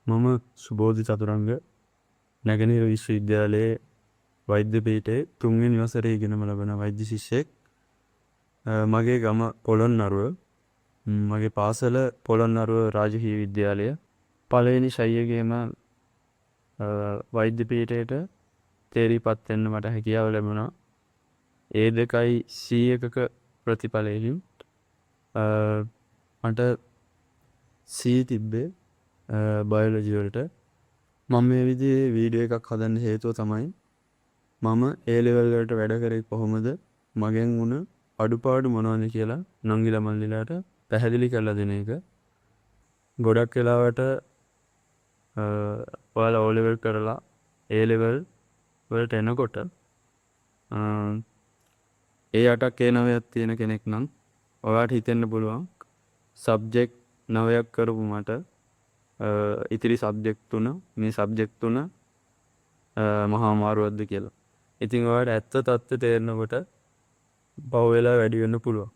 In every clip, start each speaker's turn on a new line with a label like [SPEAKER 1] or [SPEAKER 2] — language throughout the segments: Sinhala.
[SPEAKER 1] මම සුබෝධි චතුරංග නැගෙනහිර විශ්වවිද්‍යාලයේ වෛද්‍ය පීඨයේ තුන්වෙනි වසරේ ඉගෙනම ලබන වෛද්‍ය ශිෂ්‍යෙක්. මගේ ගම පොළොන්නරුව. මගේ පාසල පොළොන්නරුව රාජකීය විද්‍යාලය. පළවෙනි ශෛයගේම වෛද්‍ය පීඨයට තේරීපත් වෙන්න මට හැකියාව ලැබුණා. ඒ 2.100ක ප්‍රතිඵලයෙන් මට C තිබ්බේ බයොලොජි වලට. මම මේ විදිහේ වීඩියෝ එකක් හදන්න හේතුව තමයි මම A level වලට වැඩ කරේ කොහොමද, මගෙන් වුණ අඩුපාඩු මොනවද කියලා නංගිලා මල්ලිලාට පැහැදිලි කරලා දෙන එක. ගොඩක් වෙලාවට ඔයාලා O level කරලා A level වලට එනකොට ඒ 8ක් ඒ 9ක් තියෙන කෙනෙක් නම් ඔයාලට හිතෙන්න පුළුවන් සබ්ජෙක්ට් 9ක් කරපු මට ඉතිරි සබ්ජෙක්ට් 3 මේ සබ්ජෙක්ට් 3 මහා අමාරුවක්ද කියලා. ඉතින් ඔයාලට ඇත්ත තත්ත්වය තේරෙනකොට බව වෙලා වැඩි වෙන්න පුළුවන්.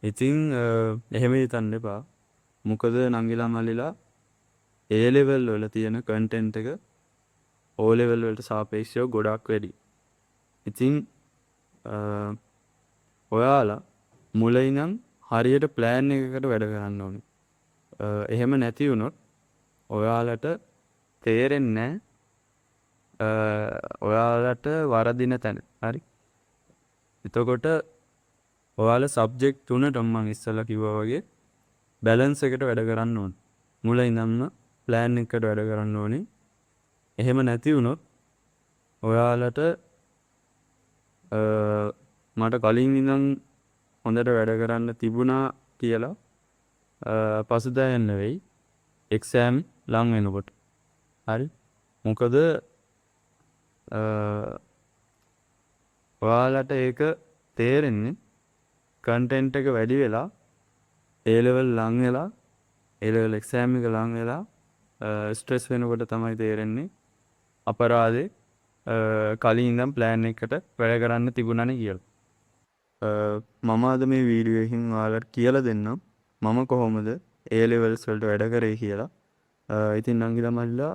[SPEAKER 1] ඉතින් එහෙම හිතන්න එපා. මොකද නංගිලා මල්ලිලා A level වල තියෙන content එක O level වලට සාපේක්ෂව ගොඩක් වැඩි. ඉතින් ඔයාලා මුලින් ඉඳන් හරියට plan එකකට වැඩ කරන්න ඕනේ. එහෙම නැති වුණොත් ඔයාලට තේරෙන්නේ ඔයාලට වරදින තැන. හරි. එතකොට ඔයාලා සබ්ජෙක්ට් තුනටම මම ඉස්සෙල්ලා කිව්වා වගේ බැලන්ස් එකට වැඩ කරන්න ඕනේ. මුලින් ඉඳන්ම plan එකකට වැඩ කරන්න ඕනේ. එහෙම නැති වුණොත් ඔයාලට මට කලින් ඉඳන් හොඳට වැඩ කරන්න තිබුණා කියලා පසුතැවෙන්න වෙයි එක්සෑම් ලං වෙනකොට. හරි. මොකද ඔයාලට ඒක තේරෙන්නේ කන්ටෙන්ට් එක වැඩි වෙලා A level ලං වෙලා A level exam එක ලං වෙලා ස්ට්‍රෙස් වෙනකොට තමයි තේරෙන්නේ අපරාධේ කලින් ඉඳන් plan එකකට වැඩ කරන්න තිබුණානේ කියලා. මම අද මේ වීඩියෝ එකකින් ඔයාලට කියලා දෙන්නම් මම කොහොමද A levels වලට වැඩ කරේ කියලා. ඉතින් නංගිලා මල්ලිලා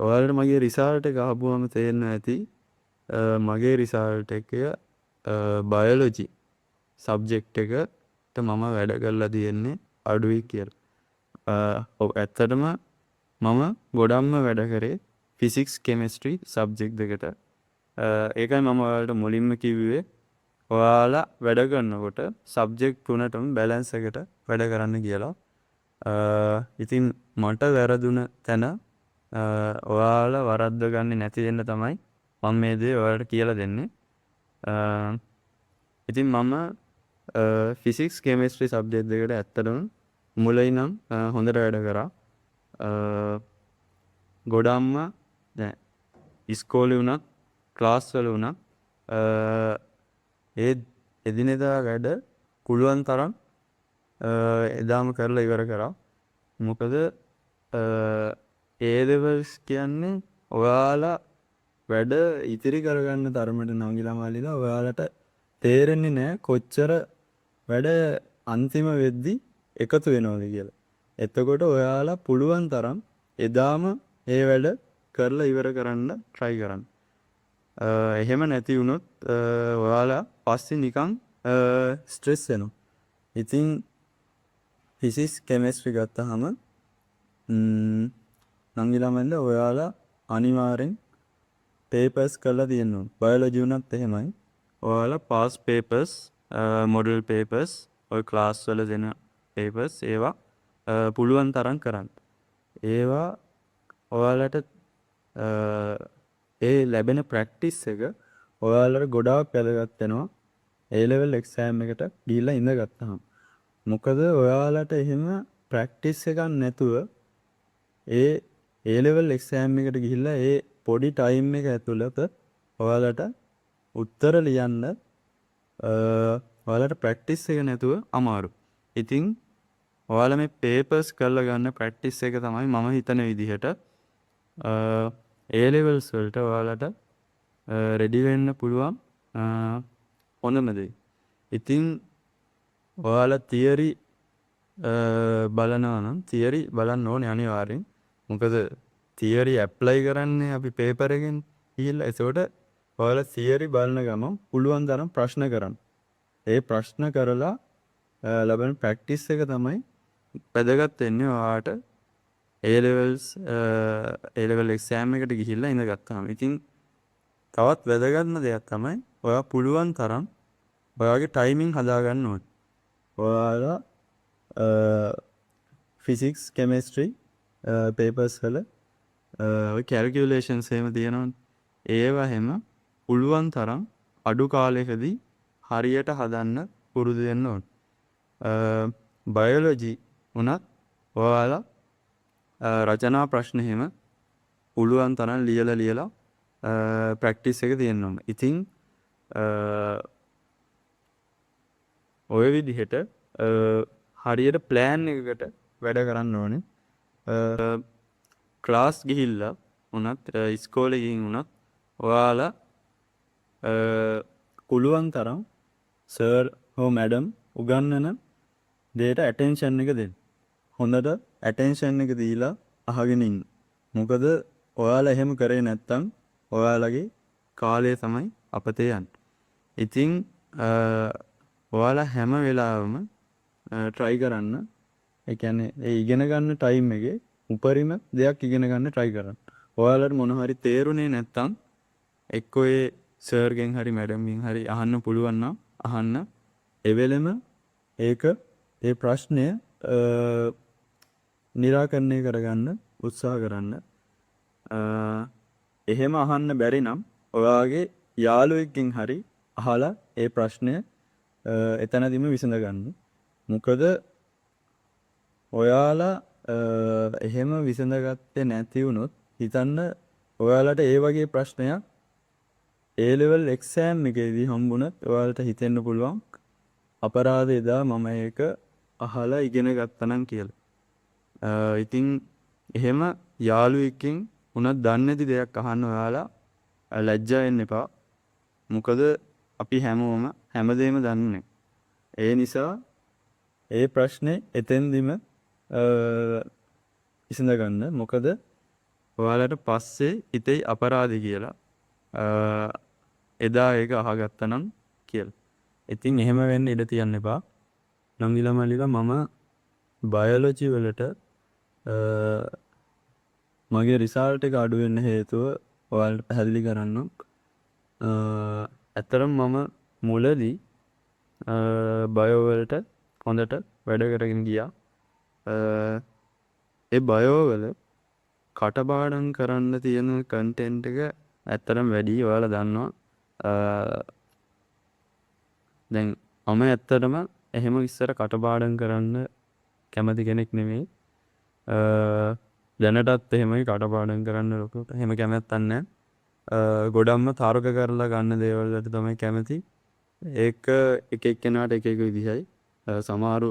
[SPEAKER 1] ඔයාලට මගේ රිසල්ට් එක අහපුවම තේරෙන්න ඇති මගේ රිසල්ට් එක බයොලොජි සබ්ජෙක්ට් එකට මම වැඩ කරලා තියෙන්නේ අඩුයි කියලා. ඔව් ඇත්තටම මම ගොඩක්ම වැඩ කරේ ෆිසික්ස් කෙමිස්ට්‍රි සබ්ජෙක්ට් දෙකට. ඒකයි මම ඔයාලට මුලින්ම කිව්වේ ඔයාලා වැඩ කරනකොට සබ්ජෙක්ට් තුනටම බැලන්ස් එකට වැඩ කරන්න කියලා. ඉතින් මට වැරදුන තැන ඔයාලා වරද්ද ගන්නේ නැති වෙන්න තමයි මම මේ දේ ඔයාලට කියලා දෙන්නේ. ඉතින් මම ෆිසික්ස් කෙමිස්ට්‍රි සබ්ජෙක්ට් දෙකට ඇත්තටම මුලින් නම් හොඳට වැඩ කරා. ගොඩක්ම දැන් ඉස්කෝලේ වුණත් ක්ලාස් වල වුණත් ඒ එදිනෙදා වැඩ පුළුවන් තරම් එදාම කරලා ඉවර කරා. මොකද A levels කියන්නේ ඔයාලා වැඩ ඉතිරි කරගන්න තරමට නංගිලා මල්ලිලා ඔයාලට තේරෙන්නේ නැහැ කොච්චර වැඩ අන්තිම වෙද්දි එකතු වෙනවද කියලා. එතකොට ඔයාලා පුළුවන් තරම් එදාම ඒ වැඩ කරලා ඉවර කරන්න try කරන්න. එහෙම නැති වුණොත් ඔයාලා පස්සේ නිකන් ස්ට්‍රෙස් වෙනවා. ඉතින් ෆිසික්ස් කෙමිස්ට්‍රි ගත්තාම නංගිලා මල්ලිලා ඔයාලා අනිවාර්යෙන් papers කරලා තියෙන්න ඕන. බයොලොජි උනත් එහෙමයි. ඔයාලා past papers, model papers, ඔය class වල දෙන papers ඒවා පුළුවන් තරම් කරන්න. ඒවා ඔයාලට ඒ ලැබෙන practice එක ඔයාලට ගොඩාක් වැදගත් වෙනවා A level exam එකට ගිහිල්ලා ඉඳගත්තාම. මොකද ඔයාලට එහෙම practice එකක් නැතුව ඒ A level exam එකට ගිහිල්ලා ඒ පොඩි time එක ඇතුළත ඔයාලට උත්තර ලියන්න ඔයාලට practice එක නැතුව අමාරු. ඉතින් ඔයාලා මේ papers කරලා ගන්න practice එක තමයි මම හිතන විදිහට A levels වලට ඔයාලට ready වෙන්න පුළුවන් හොඳම දේ. ඉතින් ඔයාලා theory බලනවා නම් theory බලන්න ඕනේ අනිවාර්යෙන්. මොකද තියරි ඇප්ලයි කරන්නේ අපි පේපර් එකෙන් ගිහිල්ලා. ඒසොට ඔයාලා තියරි බලන ගමන් පුළුවන් තරම් ප්‍රශ්න කරන්න. ඒ ප්‍රශ්න කරලා ලබන ප්‍රැක්ටිස් එක තමයි වැදගත් වෙන්නේ ඔයාට A levels A level exam එකට ගිහිල්ලා ඉඳගත්තාම. ඉතින් තවත් වැදගත්ම දෙයක් තමයි ඔයා පුළුවන් තරම් ඔයාගේ ටයිමින් හදාගන්න ඕනේ. ඔයාලා ෆිසික්ස් කෙමිස්ට්‍රි පේපර්ස් වල ඔය කැල්කියුලේෂන්ස් එහෙම තියෙනවනේ. ඒවා හැම පුළුවන් තරම් අඩු කාලයකදී හරියට හදන්න පුරුදු වෙන්න ඕනේ. බයොලොජි උනත් ඔයාලා රචනා ප්‍රශ්න එහෙම පුළුවන් තරම් ලියලා ප්‍රැක්ටිස් එක තියෙන්න ඕනේ. ඉතින් ඔය විදිහට හරියට ප්ලෑන් එකකට වැඩ කරන්න ඕනේ. ක්ලාස් ගිහිල්ලා උනත් ඉස්කෝලේ ගිහින් උනත් ඔයාලා පුළුවන් තරම් සර් හෝ මැඩම් උගන්වන දෙයට ඇටෙන්ෂන් එක දෙන්න. හොඳට ඇටෙන්ෂන් එක දීලා අහගෙන ඉන්න. මොකද ඔයාලා එහෙම කරේ නැත්තම් ඔයාලගේ කාලය තමයි අපතේ යන්නේ. ඉතින් ඔයාලා හැම වෙලාවෙම try කරන්න. ඒ කියන්නේ ඒ ඉගෙන ගන්න ටයිම් එකේ උපරිම දෙයක් ඉගෙන ගන්න try කරන්න. ඔයාලට මොන හරි තේරුනේ නැත්තම් එක්කෝ ඒ සර් ගෙන් හරි මැඩම් ගෙන් හරි අහන්න පුළුවන් නම් අහන්න. එවෙලෙම ඒක ඒ ප්‍රශ්නය निराකරණය කරගන්න උත්සාහ කරන්න. එහෙම අහන්න බැරි නම් ඔයාගේ යාළුවෙක්ගෙන් හරි අහලා ඒ ප්‍රශ්නය එතනදිම විසඳ ගන්න. මොකද ඔයාලා එහෙම විසඳගත්තේ නැති වුණොත් හිතන්න ඔයාලට ඒ වගේ ප්‍රශ්නයක් A level exam එකේදී හම්බුණත් ඔයාලට හිතෙන්න පුළුවන් අපරාධ එදා මම ඒක අහලා ඉගෙන ගත්තා නම් කියලා. ඉතින් එහෙම යාළුවෙක්ගෙන් උනත් දන්නේ නැති දෙයක් අහන්න ඔයාලා ලැජ්ජා වෙන්න එපා. මොකද අපි හැමෝම හැමදේම දන්නේ. ඒ නිසා ඒ ප්‍රශ්නේ එතෙන්දිම ඉසඳ ගන්න. මොකද ඔයාලට පස්සේ හිතෙයි අපරාධි කියලා. එදා ඒක අහගත්තා නම් කියලා. ඉතින් එහෙම වෙන්න ඉඩ තියන්න එපා. නංගිලා මල්ලිලා මම බයොලොජි වලට මගේ රිසල්ට් එක අඩු වෙන්න හේතුව ඔයාලට පැහැදිලි කරන්නම්. ඇත්තටම මම මුලදී බයෝ වලට හොඳට වැඩ කරගෙන ගියා. ඒ බයෝ වල කටපාඩම් කරන්න තියෙන කන්ටෙන්ට් එක ඇත්තටම වැඩි. ඔයාලා දන්නවා. දැන් මම ඇත්තටම එහෙම ඉස්සර කටපාඩම් කරන්න කැමති කෙනෙක් නෙමෙයි. දැනටත් එහෙමයි කටපාඩම් කරන්න ලොකුට එහෙම කැමැත්තක් නැහැ. ගොඩක්ම තර්ක කරලා ගන්න දේවල් වලට තමයි කැමති. ඒක එක එක්කෙනාට එක එක විදිහයි. සමහරු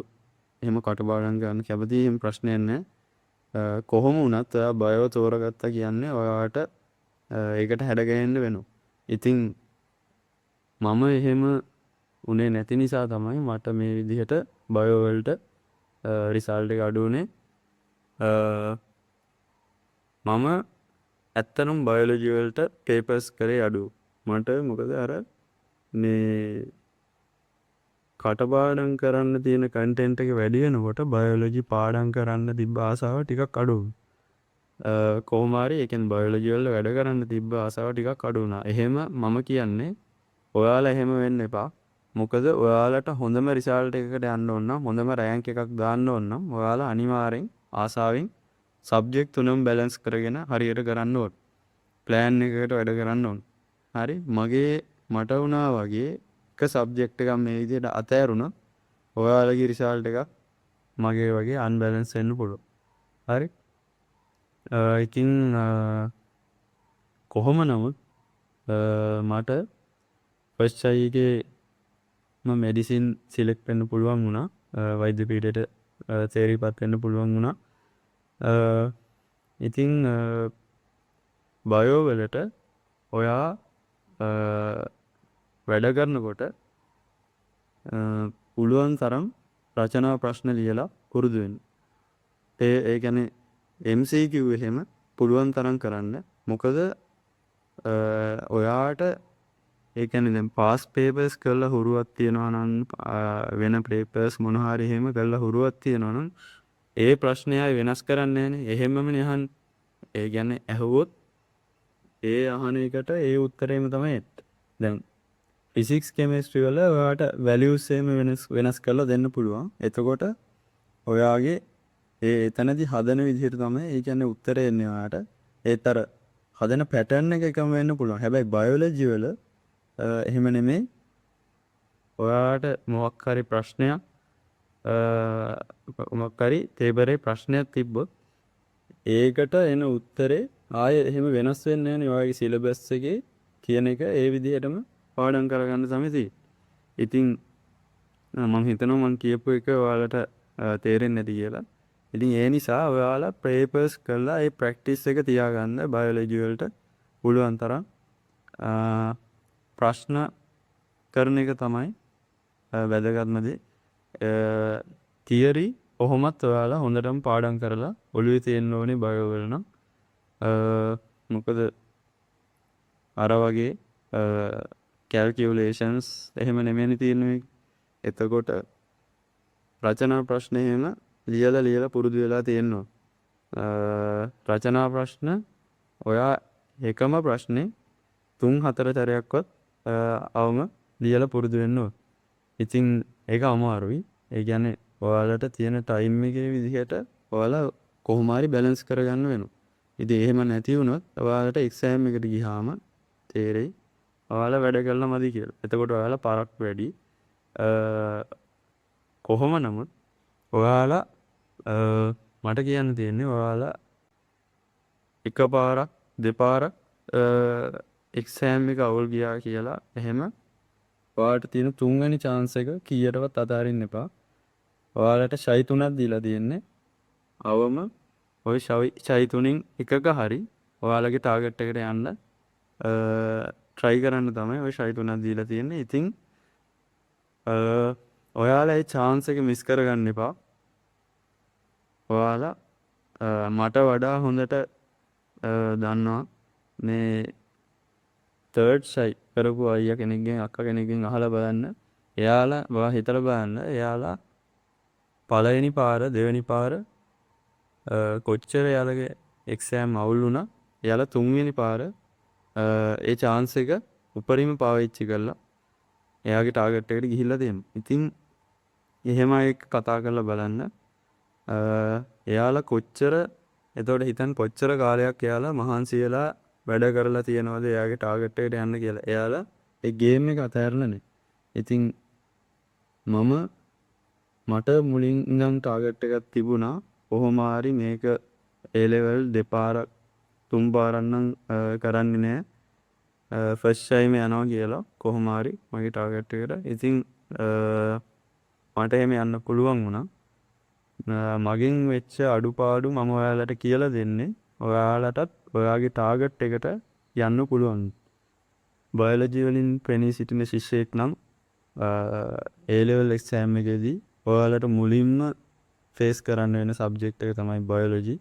[SPEAKER 1] එහෙම කටපාඩම් ගන්න කැමති. එහෙම ප්‍රශ්නයක් නැහැ. කොහොම වුණත් ඔයා බයෝ තෝරගත්තා කියන්නේ ඔයාට ඒකට හැඩගැහෙන්න වෙනවා. ඉතින් මම එහෙම උනේ නැති නිසා තමයි මට මේ විදිහට බයෝ වලට රිසල්ට් එක අඩු වුනේ. මම ඇත්තනම් බයොලොජි වලට පේපර්ස් කරේ අඩු. මට මොකද අර මේ කටපාඩම් කරන්න තියෙන කන්ටෙන්ට් එක වැඩි වෙනකොට බයොලොජි පාඩම් කරන්න තිබ්බ ආසාව ටිකක් අඩු වුණා. කොහොම හරි ඒ කියන්නේ බයොලොජි වල වැඩ කරන්න තිබ්බ ආසාව ටිකක් අඩු වුණා. එහෙම මම කියන්නේ ඔයාලා එහෙම වෙන්න එපා. මොකද ඔයාලට හොඳම රිසල්ට් එකකට යන්න ඕන නම් හොඳම රෑන්ක් එකක් දාන්න ඕන නම් ඔයාලා අනිවාර්යෙන් ආසාවෙන් සබ්ජෙක්ට් තුනම බැලන්ස් කරගෙන හරියට කරන්න ඕන. ප්ලෑන් එකකට වැඩ කරන්න ඕන. හරි මට වුණා වගේ එක සබ්ජෙක්ට් එකක් මේ විදිහට අතෑරුණා. ඔයාලගේ රිසල්ට් එක මගේ වගේ අන්බැලන්ස් වෙන්න පුළුවන්. හරි. ඉතින් කොහොම නමුත් මට ෆස්ට් ට්‍රයි එකේ මම මෙඩිසින් සිලෙක්ට් වෙන්න පුළුවන් වුණා. වෛද්‍ය පීඨයට තේරිපත් වෙන්න පුළුවන් වුණා. ඉතින් බයෝ වලට ඔයා වැඩ කරනකොට පුළුවන් තරම් රචනා ප්‍රශ්න ලියලා පුරුදු වෙන්න. ඒ කියන්නේ MCQ එහෙම පුළුවන් තරම් කරන්න. මොකද ඔයාට ඒ කියන්නේ දැන් පාස් පේපර්ස් කරලා හුරුවක් තියනවා නම් වෙන පේපර්ස් මොන හරි එහෙම කරලා හුරුවක් තියනවා නම් ඒ ප්‍රශ්නය ආයි වෙනස් කරන්නේ නැහනේ. එහෙමමනේ අහන්නේ. ඒ කියන්නේ ඇහුවොත් ඒ අහන එකට ඒ උත්තරේම තමයි එන්නේ. දැන් ෆිසික්ස් කෙමිස්ට්‍රි වල ඔයාට වැලියුස් එහෙම වෙනස් කරලා දෙන්න පුළුවන්. එතකොට ඔයාගේ ඒ එතනදි හදන විදිහට තමයි ඒ කියන්නේ උත්තරේ එන්නේ ඔයාට. ඒත් අර හදන පැටර්න් එක එකම වෙන්න පුළුවන්. හැබැයි බයොලොජි වල එහෙම නෙමෙයි. ඔයාට මොකක් හරි ප්‍රශ්නයක් මොකක් හරි තේබරේ ප්‍රශ්නයක් තිබ්බොත් ඒකට එන උත්තරේ ආයෙ එහෙම වෙනස් වෙන්නේ නැහැ නේ. ඔයාගේ සිලබස් එකේ කියන එක ඒ විදිහටම පාඩම් කරගන්න තමයි තියෙන්නේ. ඉතින් මම හිතනවා මම කියපු එක ඔයාලට තේරෙන්නේ නැති කියලා. ඉතින් ඒ නිසා ඔයාලා පේපර්ස් කරලා ඒ ප්‍රැක්ටිස් එක තියාගන්න බයොලොජි වලට පුළුවන් තරම් ප්‍රශ්න කරන එක තමයි වැදගත්ම දේ. තියරි කොහොමත් ඔයාලා හොඳටම පාඩම් කරලා ඔළුවේ තියෙන්න ඕනේ බයෝ වල නම්. මොකද අර වගේ කැල්කියුලේෂන්ස් එහෙම නෙමෙයි තියෙන්නේ. එතකොට රචනා ප්‍රශ්න එහෙම ලියලා පුරුදු වෙලා තියෙනවා. රචනා ප්‍රශ්න ඔයා එකම ප්‍රශ්නේ 3-4 සැරයක්වත් අවම ලියලා පුරුදු වෙන්න ඕන. ඉතින් ඒක අමාරුයි. ඒ කියන්නේ ඔයාලට තියෙන ටයිම් එකේ විදිහට ඔයාලා කොහොම හරි බැලන්ස් කරගන්න වෙනවා. ඉතින් එහෙම නැති වුණොත් ඔයාලට එක්සෑම් එකට ගියාම තේරෙයි ඔයාලා වැඩ කළා මදි කියලා. එතකොට ඔයාලා පාරක් වැඩි. කොහොම නමුත් ඔයාලා මට කියන්න තියෙන්නේ ඔයාලා එකපාරක් දෙපාරක් එක්සෑම් එක අවුල් ගියා කියලා එහෙම ඔයාලට තියෙන තුන්වෙනි chance එක කීයටවත් අතාරින්න එපා. ඔයාලට ෂයි 3ක් දීලා තියෙන්නේ. අවම ওই ෂයි 3න් එකක හරි ඔයාලගේ ටාගට් එකට යන්න try කරන්න තමයි ওই ෂයි 3ක් දීලා තියෙන්නේ. ඉතින් ඔයාලා ඒ chance එක මිස් කරගන්න එපා. ඔයාලා මට වඩා හොඳට දන්නවා මේ තර්ඩ් ෂයි කරපු අයියා කෙනෙක්ගෙන් අක්කා කෙනෙක්ගෙන් අහලා බලන්න. එයාලා ඔයා හිතලා බලන්න. එයාලා පළවෙනි පාර දෙවෙනි පාර කොච්චර එයාලගේ එක්සෑම් අවුල් වුණා. එයාලා තුන්වෙනි පාර ඒ chance එක උපරිම පාවිච්චි කරලා එයාගේ ටාගට් එකට ගිහිල්ලා දෙන්න. ඉතින් එහෙම එක කතා කරලා බලන්න. එයාලා කොච්චර එතකොට හිතන්න කොච්චර කාලයක් එයාලා මහන්සි වෙලා වැඩ කරලා තියනවද එයාගේ ටාගට් එකට යන්න කියලා. එයාලා ඒ ගේම් එක අතහැරලා නැහැ. ඉතින් මට මුලින් ඉඳන් ටාගට් එකක් තිබුණා. කොහොම හරි මේක A level දෙපාරක් තුන් පාරක් නම් කරන්නේ නැහැ. ෆස්ට් ටයිම් යනවා කියලා කොහොම හරි මගේ ටාගට් එකට. ඉතින් මට එහෙම යන්න පුළුවන් වුණා. මගෙන් වෙච්ච අඩුපාඩු මම ඔයාලට කියලා දෙන්නේ. ඔයාලටත් ඔයාගේ ටාගට් එකට යන්න පුළුවන්. බයොලොජි වලින් පෙනී සිටින ශිෂ්‍යයෙක් නම් A level exam එකේදී ඔයාලට මුලින්ම ෆේස් කරන්න වෙන සබ්ජෙක්ට් එක තමයි බයොලොජි.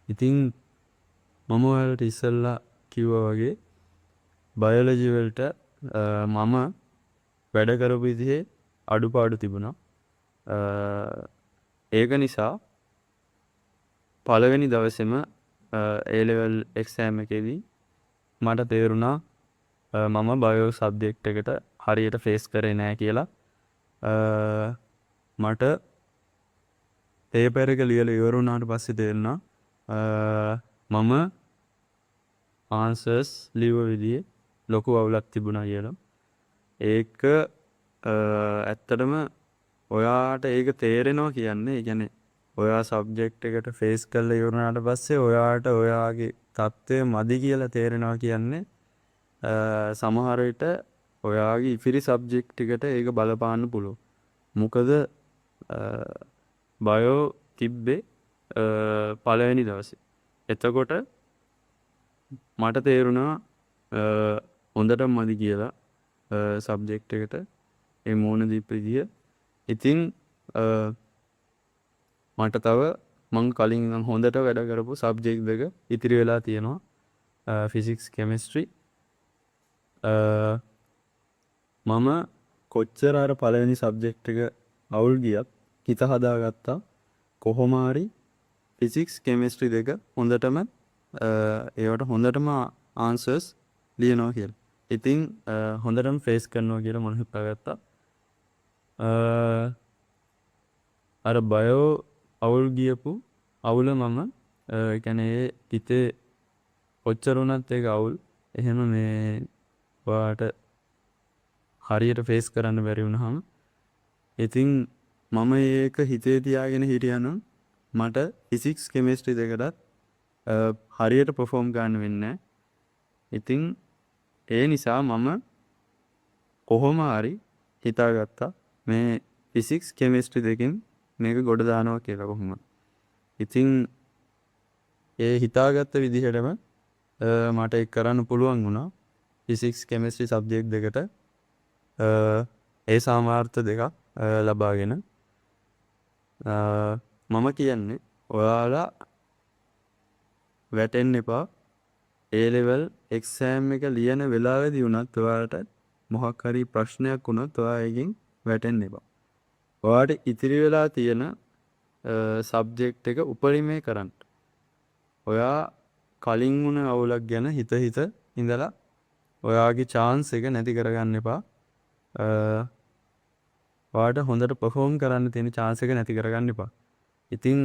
[SPEAKER 1] ඉතින් මම ඔයාලට ඉස්සෙල්ලා කිව්වා වගේ බයොලොජි වලට මම වැඩ කරපු විදිහේ අඩුපාඩු තිබුණා. ඒක නිසා පළවෙනි දවසේම A level exam එකේදී මට තේරුණා මම බයෝ සබ්ජෙක්ට් එකට හරියට ෆේස් කරේ නැහැ කියලා. මට පේපර් එක ලියලා ඉවර වුණාට පස්සේ තේරුණා මම ආන්සර්ස් ලියුව විදිහේ ලොකු අවුලක් තිබුණා කියලා. ඒක ඇත්තටම ඔයාට ඒක තේරෙනවා කියන්නේ ඒ කියන්නේ ඔයා සබ්ජෙක්ට් එකට ෆේස් කරලා ඉවර වුණාට පස්සේ ඔයාට ඔයාගේ தත්ත්වය මදි කියලා තේරෙනවා කියන්නේ සමහර විට ඔයාගේ ඉතිරි සබ්ජෙක්ට් එකට ඒක බලපාන්න පුළුවන්. මොකද බයෝ තිබ්බේ පළවෙනි දවසේ. එතකොට මට තේරුණා හොඳටම මදි කියලා සබ්ජෙක්ට් එකට ඒ මූණ දීපු විදිය. ඉතින් මට තව මං කලින් නම් හොඳට වැඩ කරපු සබ්ජෙක්ට් දෙක ඉතිරි වෙලා තියෙනවා ෆිසික්ස් කෙමිස්ට්‍රි මම කොච්චර අර පළවෙනි සබ්ජෙක්ට් එක අවුල් ගියත් හිත හදාගත්තා කොහොම හරි ෆිසික්ස් කෙමිස්ට්‍රි දෙක හොඳටම ඒවට හොඳටම ආන්සර්ස් ලියනවා කියලා. ඉතින් හොඳටම ෆේස් කරනවා කියලා මම හිතාගත්තා. අර බයෝ අවුල් ගියපු අවුල මම කියන්නේ හිතේ කොච්චර වුණත් ඒක අවුල්. එහෙම මේ ඔයාට හරියට ෆේස් කරන්න බැරි වුණාම ඉතින් මම ඒක හිතේ තියාගෙන හිටියනම් මට ෆිසික්ස් කෙමිස්ට්‍රි දෙකටත් හරියට පර්ෆෝම් ගන්න වෙන්නේ. ඉතින් ඒ නිසා මම කොහොම හරි හිතාගත්තා මේ ෆිසික්ස් කෙමිස්ට්‍රි දෙකෙන් මේක ගොඩ දානවා කියලා කොහොමද. ඉතින් ඒ හිතාගත්ත විදිහටම මට ඒක කරන්න පුළුවන් වුණා. ෆිසික්ස් කෙමිස්ට්‍රි සබ්ජෙක්ට් දෙකට ඒ සාමාර්ථ දෙකක් ලබාගෙන මම කියන්නේ ඔයාලා වැටෙන්න එපා. A level exam එක ලියන වෙලාවේදී උනත් ඔයාලට මොකක් හරි ප්‍රශ්නයක් වුණොත් ඔයා එකෙන් වැටෙන්න එපා. ඔයාට ඉතිරි වෙලා තියෙන සබ්ජෙක්ට් එක උපරිමේ කරන්න. ඔයා කලින් වුණ අවුලක් ගැන හිත ඉඳලා ඔයාගේ chance එක නැති කරගන්න එපා. ඔයාට හොඳට perform කරන්න තියෙන chance එක නැති කරගන්න එපා. ඉතින්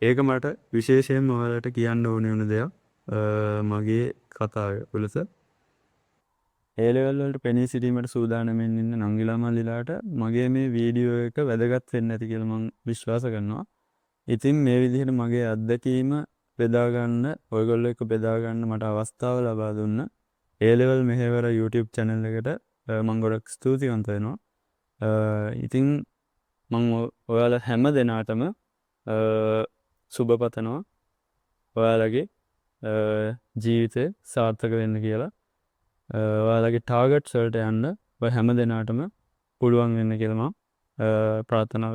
[SPEAKER 1] ඒක මට විශේෂයෙන්ම ඔයාලට කියන්න ඕනේ වුණ දෙයක්. මගේ කතාවේ උලස ඒ ලෙවල් වලට පෙනී සිටීමට සූදානම්ෙන් ඉන්න නංගිලා මල්ලිලාට මගේ මේ වීඩියෝ එක වැදගත් වෙන්න ඇති කියලා මම විශ්වාස කරනවා. ඉතින් මේ විදිහට මගේ අත්දැකීම බෙදා ගන්න ඔයගොල්ලෝ එක්ක බෙදා ගන්න මට අවස්ථාව ලබා දුන්න ඒ ලෙවල් මෙහෙවර YouTube channel එකට මම ගොඩක් ස්තුතිවන්ත වෙනවා. ඉතින් මම ඔයාලා හැම දෙනාටම සුබ පතනවා. ඔයාලගේ ජීවිතේ සාර්ථක වෙන්න කියලා. ඔයාලගේ ටාගට්ස් වලට යන්න ඔය හැම දෙනාටම පුළුවන් වෙන්න කියලා මම ප්‍රාර්ථනා